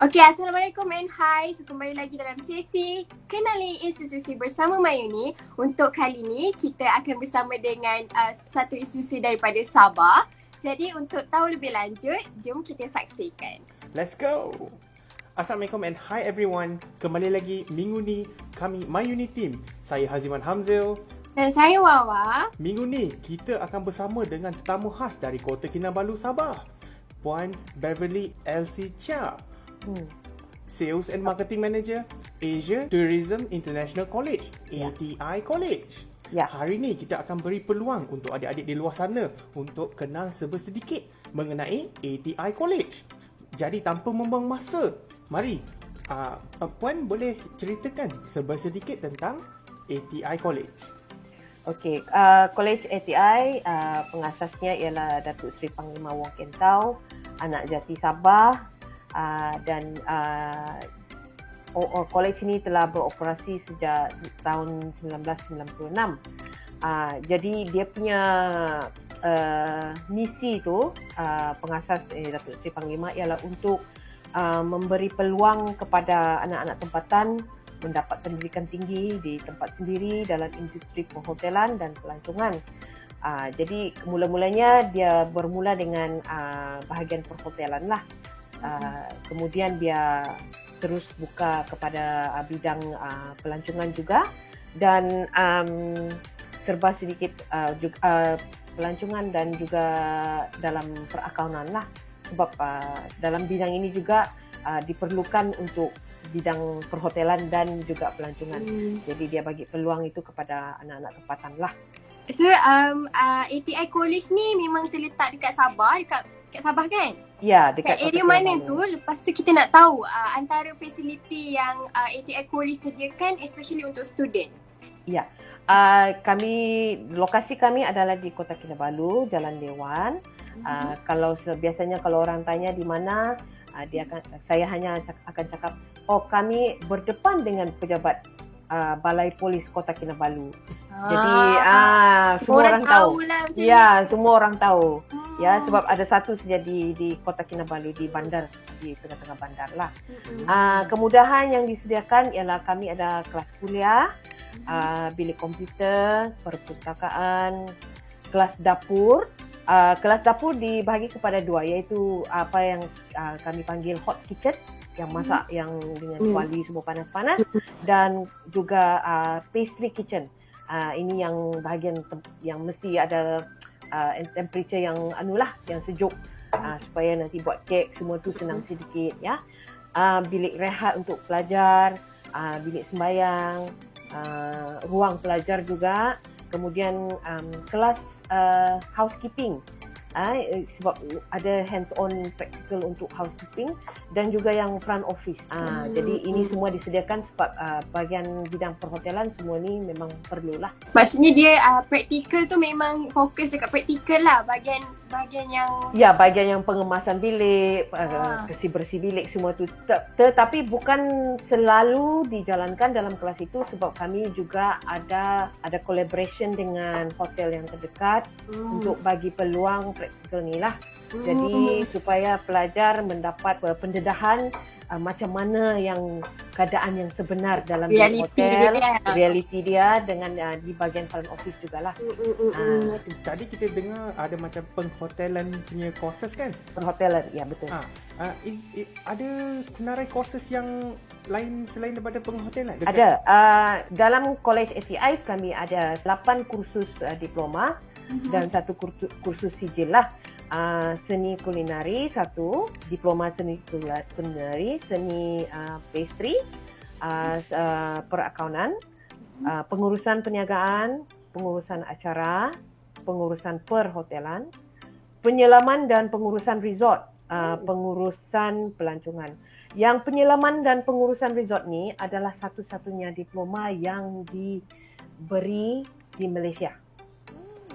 Okey, Assalamualaikum and hai. So, kembali lagi dalam sesi Kenali Institusi bersama Mayuni. Untuk kali ini, kita akan bersama dengan satu institusi daripada Sabah. Jadi, untuk tahu lebih lanjut, jom kita saksikan. Let's go! Assalamualaikum and hi everyone. Kembali lagi minggu ni kami Mayuni Team. Saya Haziman Hamzil. Dan saya Wawa. Minggu ni kita akan bersama dengan tetamu khas dari Kota Kinabalu, Sabah. Puan Beverly Elsie Chia. Sales and Marketing Manager, Asia Tourism International College, ATI College. Hari ni kita akan beri peluang untuk adik-adik di luar sana untuk kenal sebersedikit mengenai ATI College. Jadi tanpa membuang masa, mari Puan boleh ceritakan sebersedikit tentang ATI College. Okey, College ATI pengasasnya ialah Datuk Seri Panglima Wong Kentau, anak jati Sabah, dan college ini telah beroperasi sejak tahun 1996. Jadi dia punya misi tu pengasas Datuk Seri Panglima ialah untuk memberi peluang kepada anak-anak tempatan mendapat pendidikan tinggi di tempat sendiri dalam industri perhotelan dan pelancongan. Jadi mula-mulanya dia bermula dengan bahagian perhotelan lah. Kemudian dia terus buka kepada bidang pelancongan juga dan serba sedikit juga pelancongan dan juga dalam perakaunan lah, sebab dalam bidang ini juga diperlukan untuk bidang perhotelan dan juga pelancongan. Jadi dia bagi peluang itu kepada anak-anak tempatan lah. So, ATI College ni memang terletak dekat Sabah, dekat Sabah kan? Ya, dekat area mana tu? Lepas tu kita nak tahu antara fasiliti yang ATI College sediakan, especially untuk student. Ya, lokasi kami adalah di Kota Kinabalu, Jalan Dewan. Biasanya kalau orang tanya di mana, saya hanya akan cakap, kami berdepan dengan pejabat Balai Polis Kota Kinabalu. Jadi semua orang tahu. Ya, semua orang tahu. Ya, sebab ada satu saja di Kota Kinabalu, di bandar, di tengah-tengah bandar lah. Kemudahan yang disediakan ialah kami ada kelas kuliah, bilik komputer, perpustakaan, kelas dapur. Kelas dapur dibahagi kepada dua, iaitu apa yang kami panggil hot kitchen, yang masak yang dengan kuali semua panas-panas, dan juga pastry kitchen. Ini yang bahagian yang mesti ada temperature yang yang sejuk, supaya nanti buat kek semua tu senang sedikit ya. Bilik rehat untuk pelajar, bilik sembahyang, ruang pelajar juga. Kemudian kelas housekeeping, sebab ada hands-on practical untuk housekeeping, dan juga yang front office. Jadi ini semua disediakan sebab bahagian bidang perhotelan semua ni memang perlulah. Maksudnya dia practical tu memang fokus dekat practical lah, bahagian yang... Ya, bahagian yang pengemasan bilik, bersih-bersih bilik semua tu. Tetapi bukan selalu dijalankan dalam kelas itu, sebab kami juga ada collaboration dengan hotel yang terdekat untuk bagi peluang praktikal ni lah. Jadi supaya pelajar mendapat pendedahan macam mana yang keadaan yang sebenar dalam hotel, realiti dia dengan di bahagian front office jugalah. Tadi kita dengar ada macam penghotelan punya courses kan? Perhotelan, ya betul. Ada senarai courses yang lain selain daripada penghotelan? Ada. Dalam College ATI kami ada 8 kursus diploma dan 1 kursus sijil lah. Seni kulinari 1, diploma seni kulinari, seni pastry, perakaunan, pengurusan perniagaan, pengurusan acara, pengurusan perhotelan, penyelaman dan pengurusan resort, pengurusan pelancongan. Yang penyelaman dan pengurusan resort ni adalah satu-satunya diploma yang diberi di Malaysia.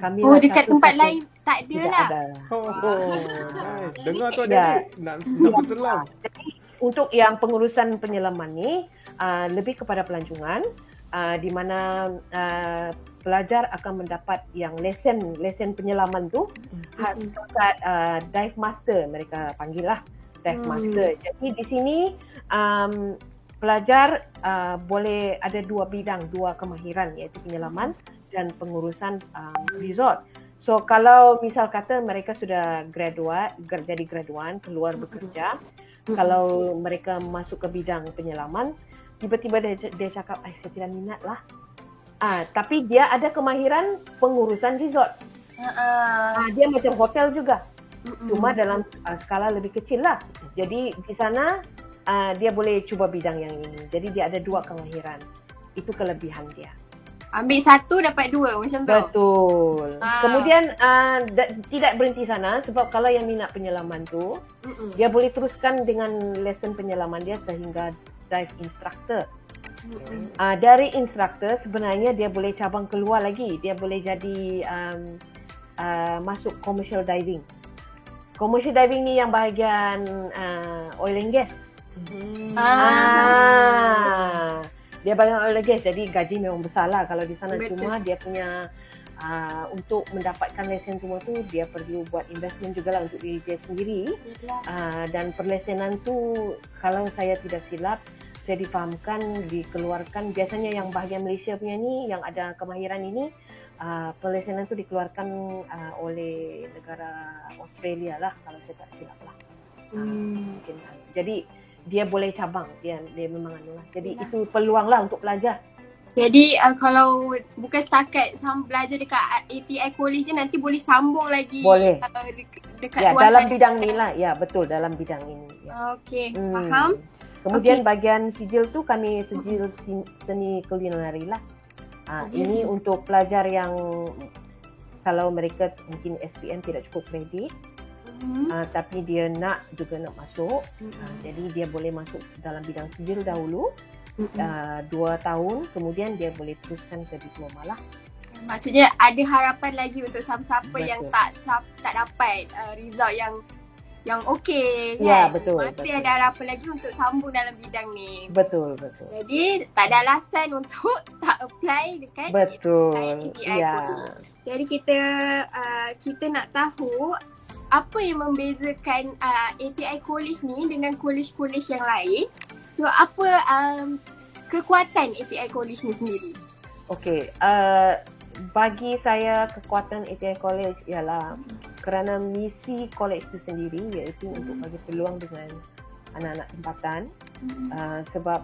Kami dekat tempat lain tak ada lah. Nice. Dengar tu adik-adik nak berselam. Jadi untuk yang pengurusan penyelaman ni lebih kepada pelancongan, di mana pelajar akan mendapat yang lesen penyelaman tu khas dekat dive master mereka panggil lah. Dive Master. Jadi di sini pelajar boleh ada dua bidang, dua kemahiran, iaitu penyelaman dan pengurusan resort. So kalau misal kata mereka sudah jadi graduan, keluar bekerja, kalau mereka masuk ke bidang penyelaman, tiba-tiba dia cakap, saya tidak minat lah. Tapi dia ada kemahiran pengurusan resort. Dia macam hotel juga, cuma dalam skala lebih kecil lah. Jadi di sana dia boleh cuba bidang yang ini. Jadi dia ada dua kemahiran. Itu kelebihan dia. Ambil satu dapat dua macam tu. Betul. Kemudian tidak berhenti sana, sebab kalau yang minat penyelaman tu, dia boleh teruskan dengan lesson penyelaman dia sehingga dive instructor. Dari instructor sebenarnya dia boleh cabang keluar lagi. Dia boleh jadi masuk commercial diving. Commercial diving ni yang bahagian oil and gas. Dia bahagian oil and gas, jadi gaji memang besar lah kalau di sana. Betul. Cuma dia punya untuk mendapatkan lesen semua tu, dia perlu buat investment juga lah untuk diri dia sendiri. Dan perlesenan tu kalau saya tidak silap, saya difahamkan dikeluarkan, biasanya yang bahagian Malaysia punya ni yang ada kemahiran ini, perlesenan tu dikeluarkan oleh negara Australia lah kalau saya tak silap lah. Mungkin. Jadi dia boleh cabang, dia memang anu lah. Jadi itu peluang lah untuk pelajar. Jadi kalau bukan setakat belajar dekat ATI College je, nanti boleh sambung lagi. Boleh. Dekat Ya, luar dalam sana. bidang ni lah. Ya, betul, dalam bidang ini. Ya. Okey, faham. Kemudian bagian sijil tu kami sijil seni kulineri lah. Ini untuk pelajar yang kalau mereka mungkin SPM tidak cukup kredit, tapi dia juga nak masuk, jadi dia boleh masuk dalam bidang sijil dahulu 2 tahun, kemudian dia boleh teruskan ke diploma lah. Maksudnya ada harapan lagi untuk siapa-siapa Betul. yang tak dapat result yang okey Ya, kan. betul, Nanti betul. ada harapan lagi untuk sambung dalam bidang ni. Betul. Jadi tak ada alasan untuk tak apply dekat Betul. ATI Ya. College. Jadi kita nak tahu apa yang membezakan ATI College ni dengan college-college yang lain. So apa kekuatan ATI College ni sendiri? Okey, bagi saya kekuatan ATI College ialah kerana misi college itu sendiri, iaitu untuk bagi peluang dengan anak-anak tempatan. Sebab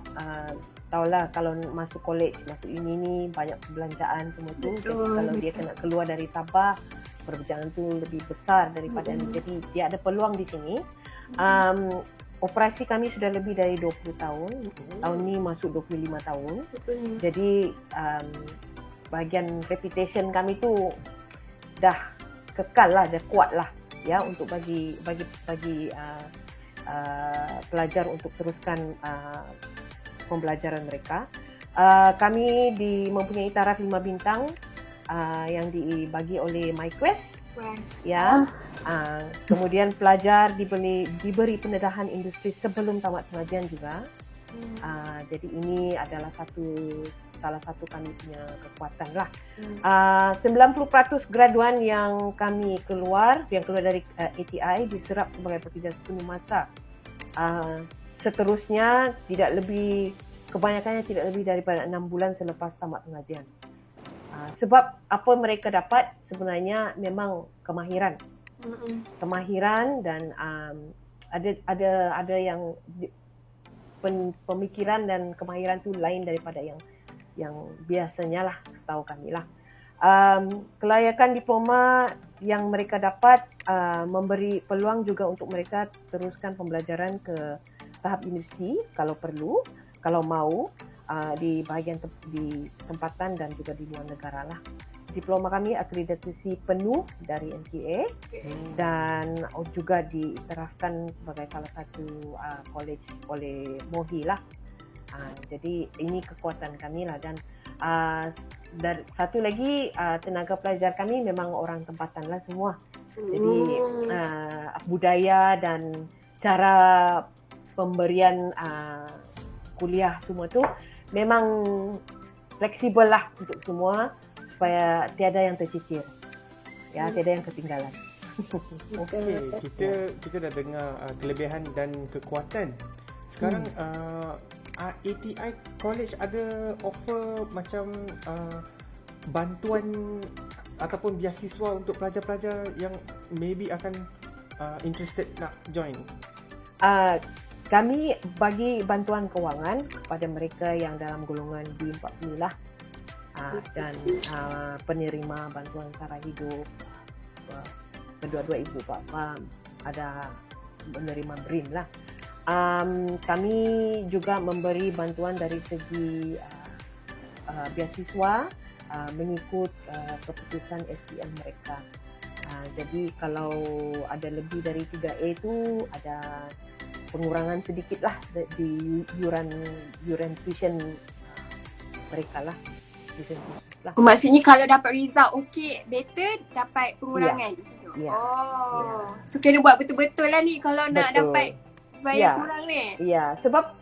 tahulah kalau masuk college, masuk uni ni banyak perbelanjaan semua tu. Jadi kalau dia kena keluar dari Sabah, perbelanjaan tu lebih besar daripada ni. Jadi dia ada peluang di sini. Operasi kami sudah lebih dari 20 tahun. Tahun ni masuk 25 tahun. Jadi bahagian reputation kami tu dah kekal lah, dah kuat lah ya, untuk bagi pelajar untuk teruskan pembelajaran mereka. Kami mempunyai taraf 5 bintang yang dibagi oleh MyQuest. Ya. Kemudian pelajar diberi pendedahan industri sebelum tamat pengajian juga. Jadi ini adalah salah satu kami punya kekuatan lah. 90% graduan yang keluar dari ATI diserap sebagai pekerja sepenuh masa. Seterusnya kebanyakannya tidak lebih daripada 6 bulan selepas tamat pengajian. Sebab apa mereka dapat sebenarnya memang kemahiran. Kemahiran dan ada yang pemikiran dan kemahiran tu lain daripada yang biasanya lah, setahu kami lah. Kelayakan diploma yang mereka dapat memberi peluang juga untuk mereka teruskan pembelajaran ke tahap universiti kalau perlu, kalau mau, di bahagian di tempatan dan juga di luar negara lah. Diploma kami akreditasi penuh dari MKA dan juga diterafkan sebagai salah satu college oleh MOHI lah. Jadi ini kekuatan kami lah. Dan satu lagi, tenaga pelajar kami memang orang tempatan lah semua. Jadi budaya dan cara pemberian kuliah semua tu memang fleksibel lah untuk semua, supaya tiada yang tercicir, ya, tiada yang ketinggalan. Okey, kita dah dengar kelebihan dan kekuatan. Sekarang ATI College ada offer macam bantuan ataupun beasiswa untuk pelajar-pelajar yang maybe akan interested nak join. Kami bagi bantuan kewangan kepada mereka yang dalam golongan B40 lah, dan penerima bantuan sara hidup, kedua-dua ibu bapa ada menerima BRIM lah. Kami juga memberi bantuan dari segi beasiswa mengikut keputusan SPM mereka. Jadi kalau ada lebih dari 3A itu ada pengurangan sedikit lah di yuran tuition mereka lah. Tuition fees lah. Maksudnya kalau dapat result okey, better dapat pengurangan. Ya. So kena buat betul-betul lah ni kalau nak Betul. dapat bayar kurang ni. Ya, sebab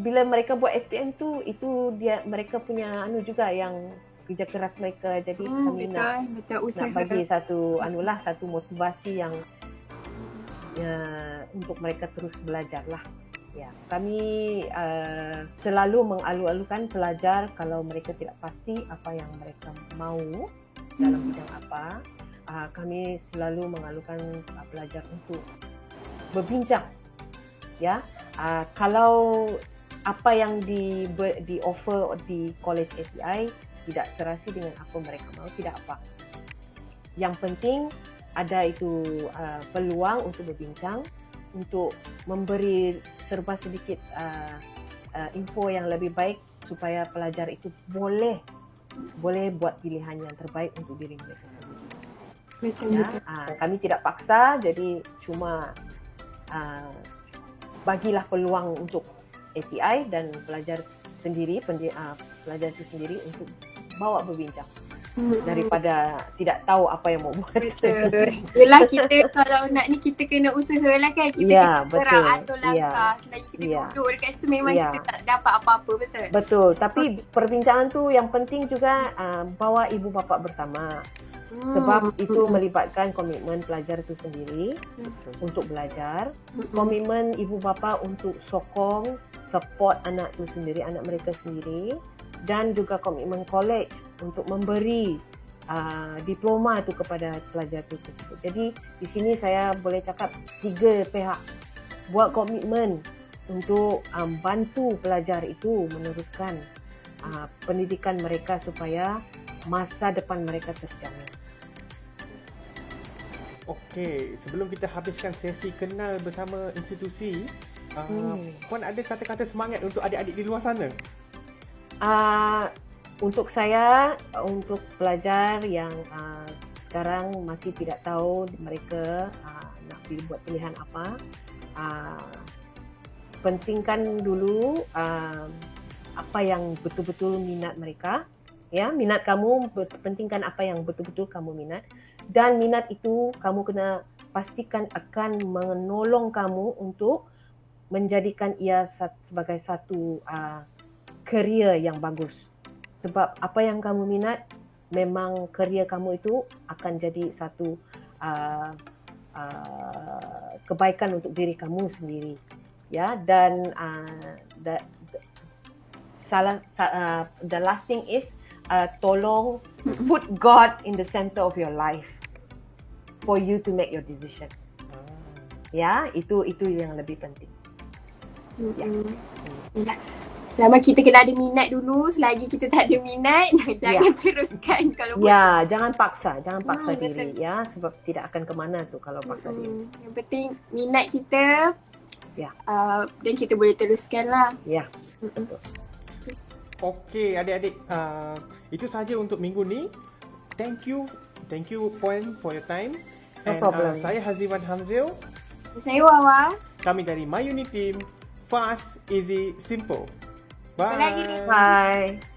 bila mereka buat SPM tu, itu mereka punya juga yang kerja keras mereka. Jadi kami betul usaha. nak bagi satu motivasi yang untuk mereka terus belajar lah. Ya, kami selalu mengalu-alukan pelajar kalau mereka tidak pasti apa yang mereka mahu dalam bidang apa. Kami selalu mengalukan pelajar untuk berbincang. Ya, kalau apa yang di offer di College ATI tidak serasi dengan apa mereka mahu, tidak apa. Yang penting ada itu peluang untuk berbincang, untuk memberi serba sedikit info yang lebih baik supaya pelajar itu boleh buat pilihan yang terbaik untuk diri mereka sendiri. Betul. Kami tidak paksa, jadi cuma bagilah peluang untuk ATI dan pelajar sendiri, pelajar itu sendiri untuk bawa berbincang daripada tidak tahu apa yang mau buat. Betul. Yelah, kita kalau nak ni kita kena usahalah kan. Kita kena atur langkah. Selagi kita duduk dekat situ memang kita tak dapat apa-apa, betul? Betul, tapi perbincangan tu yang penting juga bawa ibu bapa bersama. Sebab itu melibatkan komitmen pelajar itu sendiri untuk belajar, komitmen ibu bapa untuk sokong, support anak itu sendiri, anak mereka sendiri, dan juga komitmen college untuk memberi diploma itu kepada pelajar itu tersebut. Jadi di sini saya boleh cakap 3 pihak buat komitmen untuk bantu pelajar itu meneruskan pendidikan mereka supaya masa depan mereka terjamin. Okey, sebelum kita habiskan sesi kenal bersama institusi, Puan ada kata-kata semangat untuk adik-adik di luar sana? Untuk saya, untuk pelajar yang sekarang masih tidak tahu mereka nak buat pilihan apa, pentingkan dulu apa yang betul-betul minat mereka. Ya, minat kamu, pentingkan apa yang betul-betul kamu minat. Dan minat itu kamu kena pastikan akan menolong kamu untuk menjadikan ia sebagai satu career yang bagus. Sebab apa yang kamu minat, memang career kamu itu akan jadi satu kebaikan untuk diri kamu sendiri. Ya, dan the last thing is tolong put God in the center of your life for you to make your decision. Ya, itu yang lebih penting. Ya. Lama kita kena ada minat dulu. Selagi kita tak ada minat, jangan teruskan. Kalau jangan paksa diri, betul. ya, sebab tidak akan ke mana tu kalau paksa diri. Yang penting minat kita, dan kita boleh teruskan lah. Ya, betul. Okey, adik-adik, itu saja untuk minggu ni. Thank you Puan for your time. No problem. Saya Haziwan Hamzil. Saya Wawa. Kami dari My Uni Team. Fast, easy, simple. Bye. Jumpa lagi. Bye.